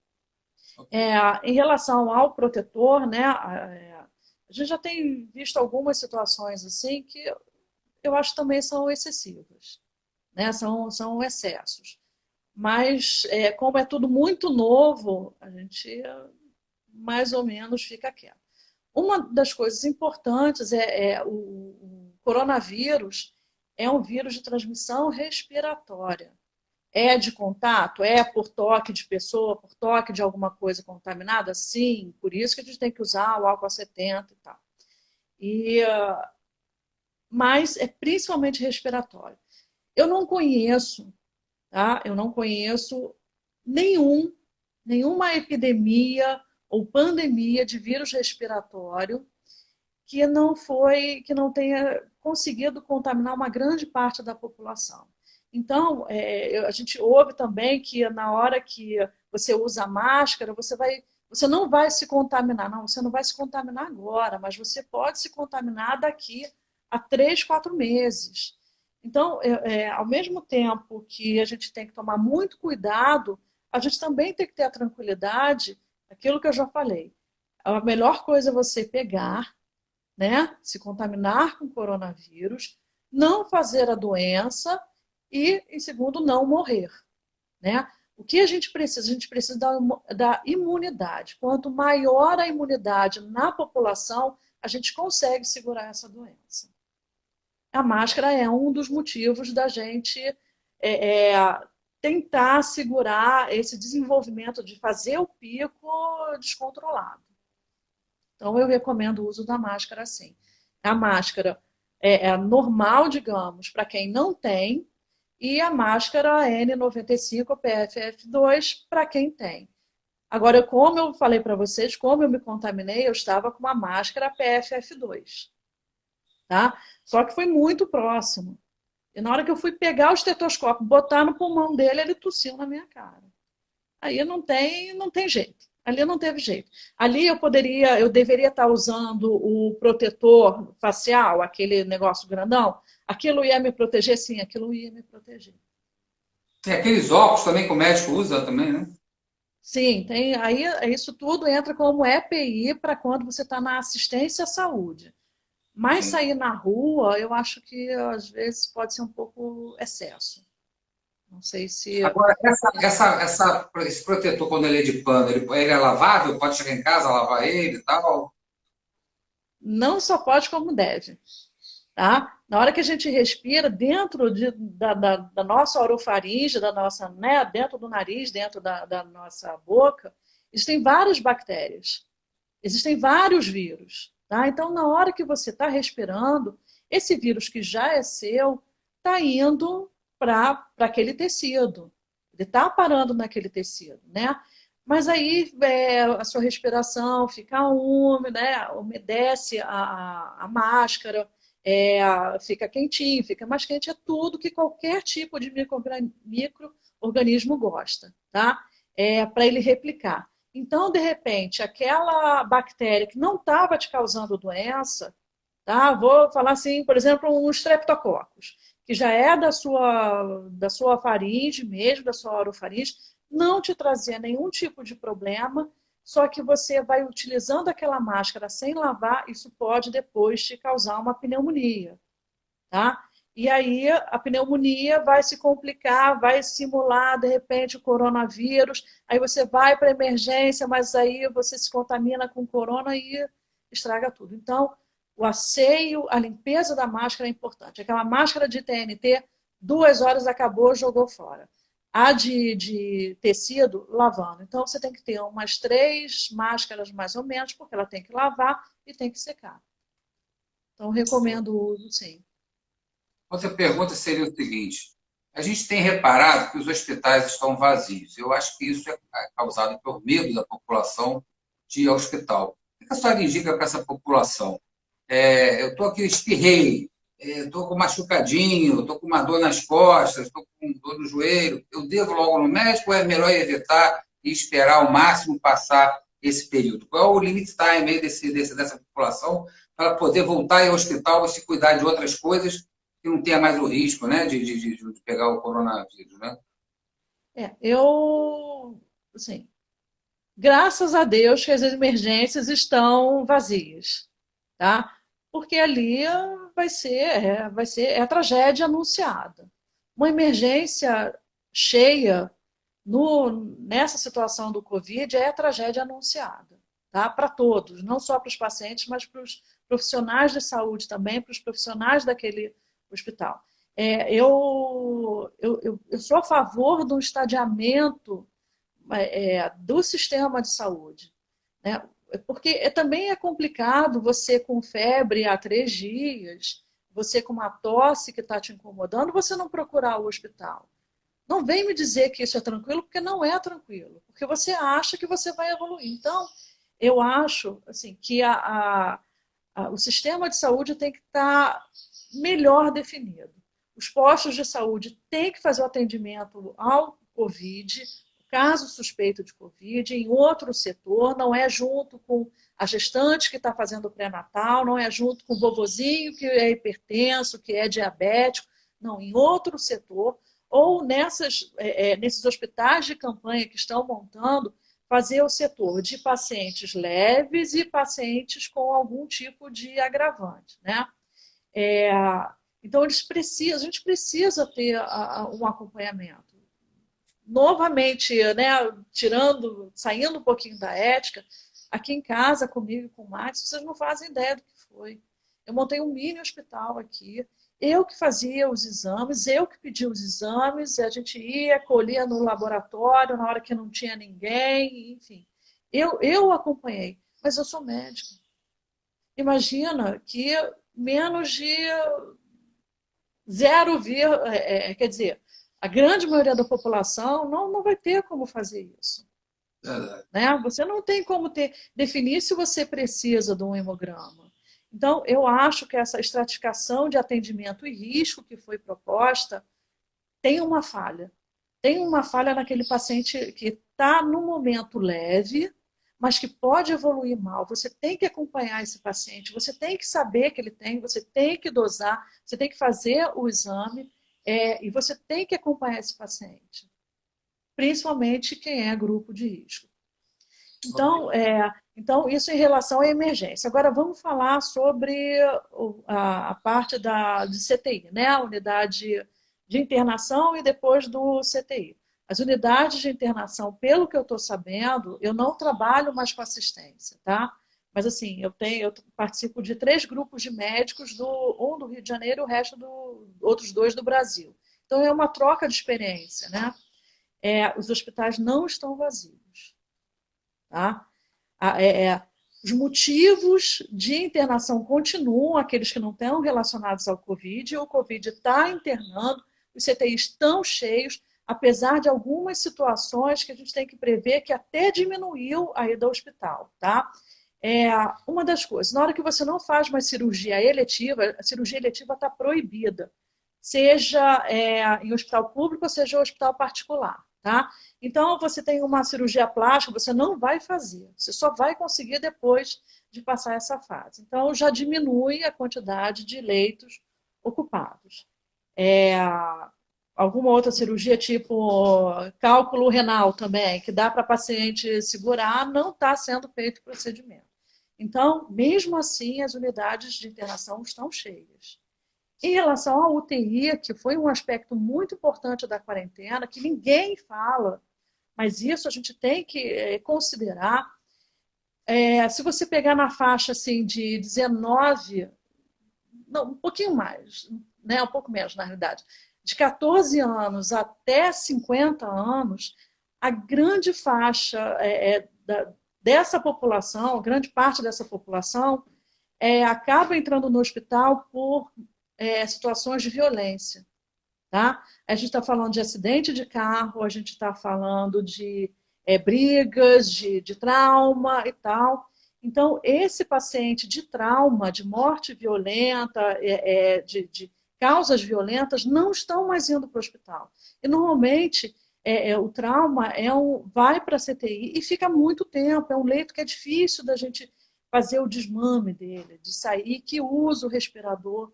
Em relação ao protetor, né, a gente já tem visto algumas situações assim que eu acho que também são excessivas, né? São excessos. Mas, como é tudo muito novo, a gente mais ou menos fica quieto. Uma das coisas importantes o coronavírus é um vírus de transmissão respiratória. É de contato? É por toque de pessoa, por toque de alguma coisa contaminada? Sim, por isso que a gente tem que usar o álcool 70 e tal. Mas é principalmente respiratório. Eu não conheço, tá? Eu não conheço nenhuma epidemia ou pandemia de vírus respiratório que não tenha conseguido contaminar uma grande parte da população. Então, a gente ouve também que na hora que você usa máscara, você não vai se contaminar. Não, você não vai se contaminar agora, mas você pode se contaminar daqui a 3, 4 meses. Então, ao mesmo tempo que a gente tem que tomar muito cuidado, a gente também tem que ter a tranquilidade, aquilo que eu já falei. A melhor coisa é você pegar, né, se contaminar com coronavírus, não fazer a doença e, em segundo, não morrer, né? O que a gente precisa? A gente precisa da imunidade. Quanto maior a imunidade na população, a gente consegue segurar essa doença. A máscara é um dos motivos da gente tentar segurar esse desenvolvimento de fazer o pico descontrolado. Então, eu recomendo o uso da máscara sim. A máscara é normal, digamos, para quem não tem, e a máscara N95 PFF2 para quem tem. Agora, como eu falei para vocês, como eu me contaminei, eu estava com uma máscara PFF2, tá? Só que foi muito próximo. E na hora que eu fui pegar o estetoscópio, botar no pulmão dele, ele tossiu na minha cara. Aí não tem jeito. Ali não teve jeito. Ali eu deveria estar usando o protetor facial, aquele negócio grandão. Aquilo ia me proteger? Sim, aquilo ia me proteger. Tem aqueles óculos também que o médico usa também, né? Sim, tem, aí isso tudo entra como EPI para quando você está na assistência à saúde. Mas Sim. sair na rua, eu acho que às vezes pode ser um pouco excesso. Não sei se Agora, esse protetor, quando ele é de pano, ele é lavável? Pode chegar em casa, lavar ele e tal? não só pode como deve. Tá? Na hora que a gente respira, dentro da nossa orofaringe, da nossa, né, dentro do nariz, dentro da nossa boca, existem várias bactérias, existem vários vírus. Tá? Então, na hora que você está respirando, esse vírus que já é seu está indo para aquele tecido. Ele está parando naquele tecido, né? Mas aí a sua respiração fica úmida, né? Umedece a máscara, fica quentinho, fica mais quente, é tudo que qualquer tipo de microorganismo gosta, tá? Para ele replicar. Então, de repente, aquela bactéria que não estava te causando doença, tá? Vou falar assim, por exemplo, um streptococcus, que já é da sua faringe mesmo, da sua orofaringe, não te trazia nenhum tipo de problema, só que você vai utilizando aquela máscara sem lavar, isso pode depois te causar uma pneumonia, tá? E aí a pneumonia vai se complicar, vai simular de repente o coronavírus, aí você vai para a emergência, mas aí você se contamina com corona e estraga tudo. Então, o asseio, a limpeza da máscara é importante. Aquela máscara de TNT, 2 horas acabou, jogou fora. A de tecido, lavando. Então, você tem que ter umas 3 máscaras mais ou menos, porque ela tem que lavar e tem que secar. Então, recomendo o uso, sim. Outra pergunta seria o seguinte: a gente tem reparado que os hospitais estão vazios. Eu acho que isso é causado pelo medo da população de ir ao hospital. O que a senhora indica para essa população? Eu estou aqui, espirrei, estou com machucadinho, estou com uma dor nas costas, estou com dor no joelho. Eu devo logo no médico ou é melhor evitar e esperar ao máximo passar esse período? Qual é o limite time aí dessa população para poder voltar ao hospital e se cuidar de outras coisas que não tenha mais o risco, né, de pegar o coronavírus, né? Assim, graças a Deus que as emergências estão vazias, tá? Porque ali vai ser a tragédia anunciada. Uma emergência cheia nessa situação do Covid é a tragédia anunciada, tá? Para todos, não só para os pacientes, mas para os profissionais de saúde também, para os profissionais daquele hospital. Eu sou a favor do estadiamento do sistema de saúde, né? Porque também é complicado você com febre há 3 dias, você com uma tosse que está te incomodando, você não procurar o hospital. Não vem me dizer que isso é tranquilo, porque não é tranquilo, porque você acha que você vai evoluir. Então, eu acho assim, que o sistema de saúde tem que estar melhor definido. Os postos de saúde têm que fazer o atendimento ao Covid, caso suspeito de Covid, em outro setor, não é junto com a gestante que está fazendo o pré-natal, não é junto com o vovozinho que é hipertenso, que é diabético, não, em outro setor, ou nesses hospitais de campanha que estão montando, fazer o setor de pacientes leves e pacientes com algum tipo de agravante, né? É, então, a gente precisa ter um acompanhamento. Novamente, né, saindo um pouquinho da ética, aqui em casa, comigo e com o Max, vocês não fazem ideia do que foi. Eu montei um mini hospital aqui, eu que fazia os exames, eu que pedia os exames, a gente ia, colhia no laboratório na hora que não tinha ninguém, enfim. Eu acompanhei, mas eu sou médica. Imagina que menos de zero, quer dizer, a grande maioria da população não vai ter como fazer isso. Verdade. Né? Você não tem como definir se você precisa de um hemograma. Então, eu acho que essa estratificação de atendimento e risco que foi proposta tem uma falha. Tem uma falha naquele paciente que está no momento leve, mas que pode evoluir mal. Você tem que acompanhar esse paciente, você tem que saber que ele tem, você tem que dosar, você tem que fazer o exame e você tem que acompanhar esse paciente, principalmente quem é grupo de risco. Ok. Então, isso em relação à emergência. Agora, vamos falar sobre a parte de CTI, né? A unidade de internação e depois do CTI. As unidades de internação, pelo que eu estou sabendo, eu não trabalho mais com assistência, tá? Mas, assim, eu participo de 3 grupos de médicos, um do Rio de Janeiro e o resto outros 2 do Brasil. Então, é uma troca de experiência, né? Os hospitais não estão vazios. Tá? Os motivos de internação continuam, aqueles que não estão relacionados ao Covid, o Covid está internando, os CTIs estão cheios, apesar de algumas situações que a gente tem que prever que até diminuiu a ida ao hospital. Tá? Uma das coisas, na hora que você não faz mais cirurgia eletiva, a cirurgia eletiva está proibida, seja em hospital público ou seja em hospital particular. Tá? Então, você tem uma cirurgia plástica, você não vai fazer, você só vai conseguir depois de passar essa fase. Então, já diminui a quantidade de leitos ocupados. Alguma outra cirurgia, tipo cálculo renal também, que dá para paciente segurar, não está sendo feito o procedimento. Então, mesmo assim, as unidades de internação estão cheias. Em relação à UTI, que foi um aspecto muito importante da quarentena, que ninguém fala, mas isso a gente tem que considerar. Se você pegar na faixa assim, de 19, não, um pouquinho mais, né, um pouco menos na realidade, de 14 anos até 50 anos, a grande faixa dessa população, grande parte dessa população, acaba entrando no hospital por situações de violência. Tá? A gente está falando de acidente de carro, a gente está falando de brigas, de trauma e tal. Então, esse paciente de trauma, de morte violenta, de causas violentas, não estão mais indo para o hospital. E, normalmente, o trauma vai para a CTI e fica muito tempo. É um leito que é difícil da gente fazer o desmame dele, de sair, que usa o respirador.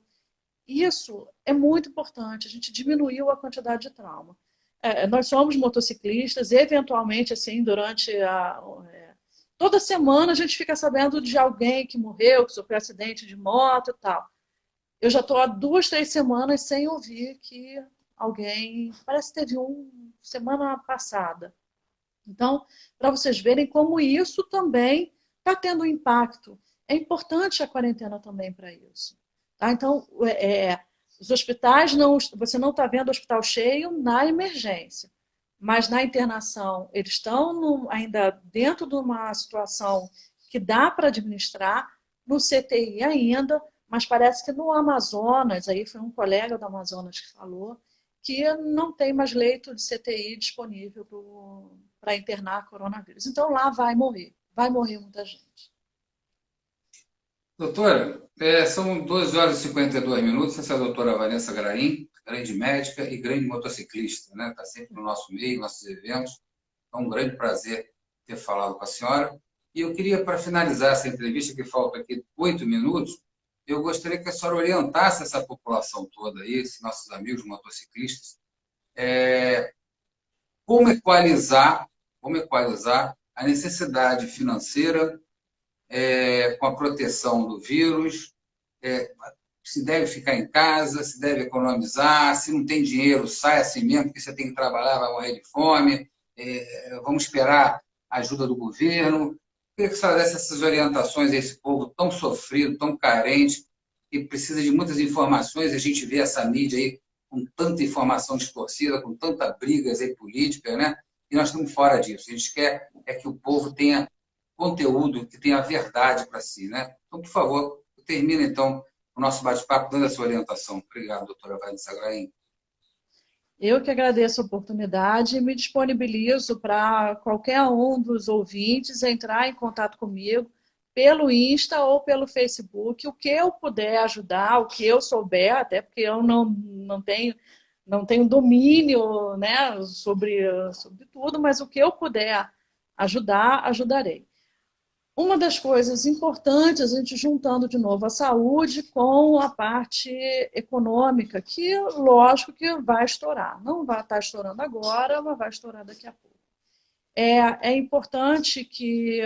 Isso é muito importante, a gente diminuiu a quantidade de trauma. Nós somos motociclistas, eventualmente, assim, toda semana a gente fica sabendo de alguém que morreu, que sofreu acidente de moto e tal. Eu já estou há 2, 3 semanas sem ouvir que alguém... Parece que teve semana passada. Então, para vocês verem como isso também está tendo impacto. É importante a quarentena também para isso. Tá? Então, os hospitais, você não está vendo o hospital cheio na emergência, mas na internação eles estão ainda dentro de uma situação que dá para administrar, no CTI ainda, mas parece que no Amazonas, aí foi um colega do Amazonas que falou, que não tem mais leito de CTI disponível para internar coronavírus. Então lá vai morrer muita gente. Doutora, são 2 horas e 52 minutos. Essa é a doutora Vanessa Graim, grande médica e grande motociclista, né? Está sempre no nosso meio, nossos eventos. É um grande prazer ter falado com a senhora. E eu queria, para finalizar essa entrevista, que falta aqui 8 minutos, eu gostaria que a senhora orientasse essa população toda aí, esses nossos amigos motociclistas, como equalizar a necessidade financeira com a proteção do vírus, se deve ficar em casa, se deve economizar, se não tem dinheiro, sai assim mesmo, porque você tem que trabalhar, vai morrer de fome, vamos esperar a ajuda do governo. Eu queria que você desse essas orientações a esse povo tão sofrido, tão carente, que precisa de muitas informações, e a gente vê essa mídia aí com tanta informação distorcida, com tanta brigas aí políticas, né? E nós estamos fora disso. A gente quer que o povo tenha conteúdo, que tenha verdade para si, né? Então, por favor, termina então o nosso bate-papo dando essa orientação. Obrigado, doutora Vanessa Graim. Eu que agradeço a oportunidade e me disponibilizo para qualquer um dos ouvintes entrar em contato comigo pelo Insta ou pelo Facebook, o que eu puder ajudar, o que eu souber, até porque eu não tenho domínio, né, sobre tudo, mas o que eu puder ajudar, ajudarei. Uma das coisas importantes, a gente juntando de novo a saúde com a parte econômica, que lógico que vai estourar. Não vai estar estourando agora, mas vai estourar daqui a pouco. É importante que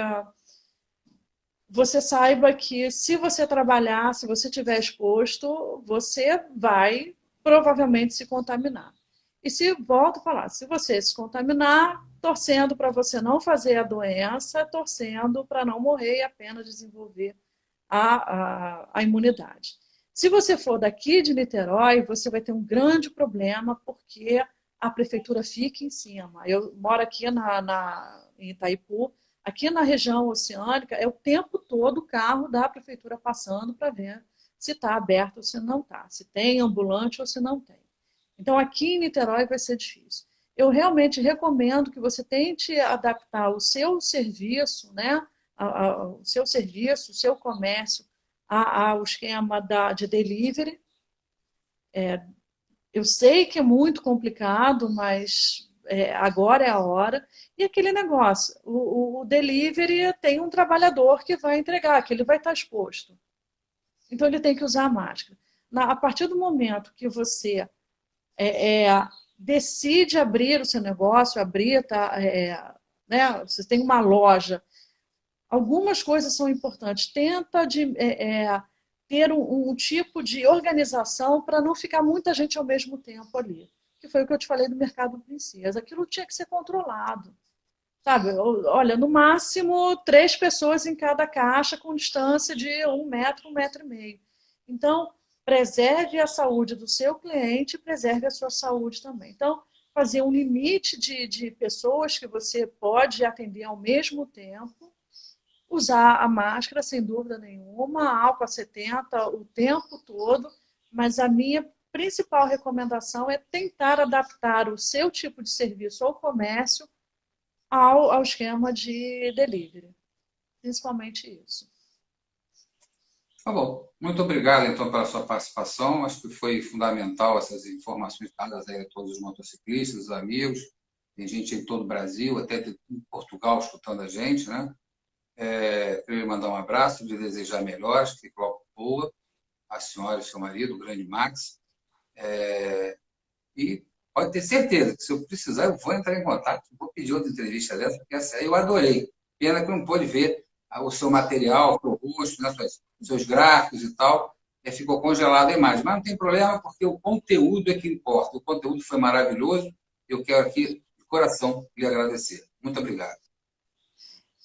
você saiba que se você trabalhar, se você estiver exposto, você vai provavelmente se contaminar. E se, volto a falar, se você se contaminar, torcendo para você não fazer a doença, torcendo para não morrer e apenas desenvolver a imunidade. Se você for daqui de Niterói, você vai ter um grande problema, porque a prefeitura fica em cima. Eu moro aqui em Itaipu, aqui na região oceânica, é o tempo todo o carro da prefeitura passando para ver se está aberto ou se não está, se tem ambulante ou se não tem. Então, aqui em Niterói vai ser difícil. Eu realmente recomendo que você tente adaptar o seu serviço, né, o seu serviço, o seu comércio ao esquema de delivery. Eu sei que é muito complicado, mas agora é a hora. E aquele negócio, o delivery tem um trabalhador que vai entregar, que ele vai estar exposto. Então ele tem que usar a máscara. A partir do momento que você decide abrir o seu negócio, abrir, né, você tem uma loja, algumas coisas são importantes. Tenta ter um tipo de organização para não ficar muita gente ao mesmo tempo ali. Que foi o que eu te falei do mercado princesa. Aquilo tinha que ser controlado. Sabe? Olha, no máximo 3 pessoas em cada caixa com distância de 1 metro, 1,5 metros. Então, preserve a saúde do seu cliente e preserve a sua saúde também. Então, fazer um limite de pessoas que você pode atender ao mesmo tempo, usar a máscara, sem dúvida nenhuma, álcool a 70 o tempo todo, mas a minha principal recomendação é tentar adaptar o seu tipo de serviço ou comércio ao esquema de delivery. Principalmente isso. Tá bom. Muito obrigado, então, pela sua participação. Acho que foi fundamental essas informações dadas aí a todos os motociclistas, os amigos. Tem gente em todo o Brasil, até em Portugal, escutando a gente, né? Queria mandar um abraço, de desejar melhores, que fique logo boa, a senhora e seu marido, o grande Max. E pode ter certeza que, se eu precisar, eu vou entrar em contato, vou pedir outra entrevista dessa, porque essa aí eu adorei. Pena que não pôde ver o seu material, o seu rosto, né, os seus gráficos e tal, ficou congelado a imagem. Mas não tem problema, porque o conteúdo é que importa. O conteúdo foi maravilhoso. Eu quero aqui, de coração, lhe agradecer. Muito obrigado.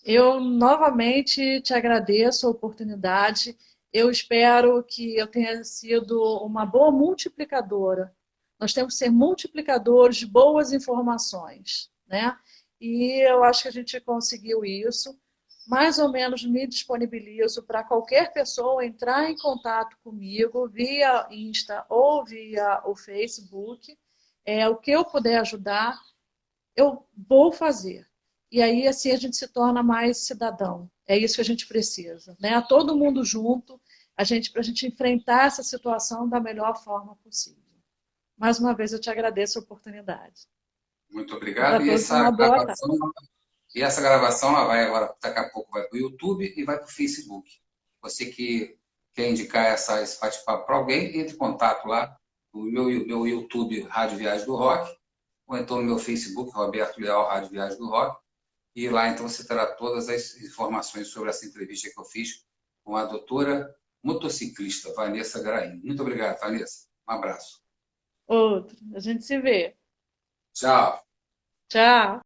Eu novamente te agradeço a oportunidade. Eu espero que eu tenha sido uma boa multiplicadora. Nós temos que ser multiplicadores de boas informações, né? E eu acho que a gente conseguiu isso. Mais ou menos me disponibilizo para qualquer pessoa entrar em contato comigo via Insta ou via o Facebook. O que eu puder ajudar, eu vou fazer. E aí, assim, a gente se torna mais cidadão. É isso que a gente precisa, né? Todo mundo junto, para a gente enfrentar essa situação da melhor forma possível. Mais uma vez, eu te agradeço a oportunidade. Muito E para obrigado. todos, uma boa tarde. E essa gravação ela vai agora, daqui a pouco, vai para o YouTube e vai para o Facebook. Você que quer indicar esse bate-papo para alguém, entre em contato lá no meu YouTube Rádio Viagem do Rock, ou então no meu Facebook, Roberto Leal Rádio Viagem do Rock. E lá, então, você terá todas as informações sobre essa entrevista que eu fiz com a doutora motociclista Vanessa Graim. Muito obrigado, Vanessa. Um abraço. Outro. A gente se vê. Tchau. Tchau.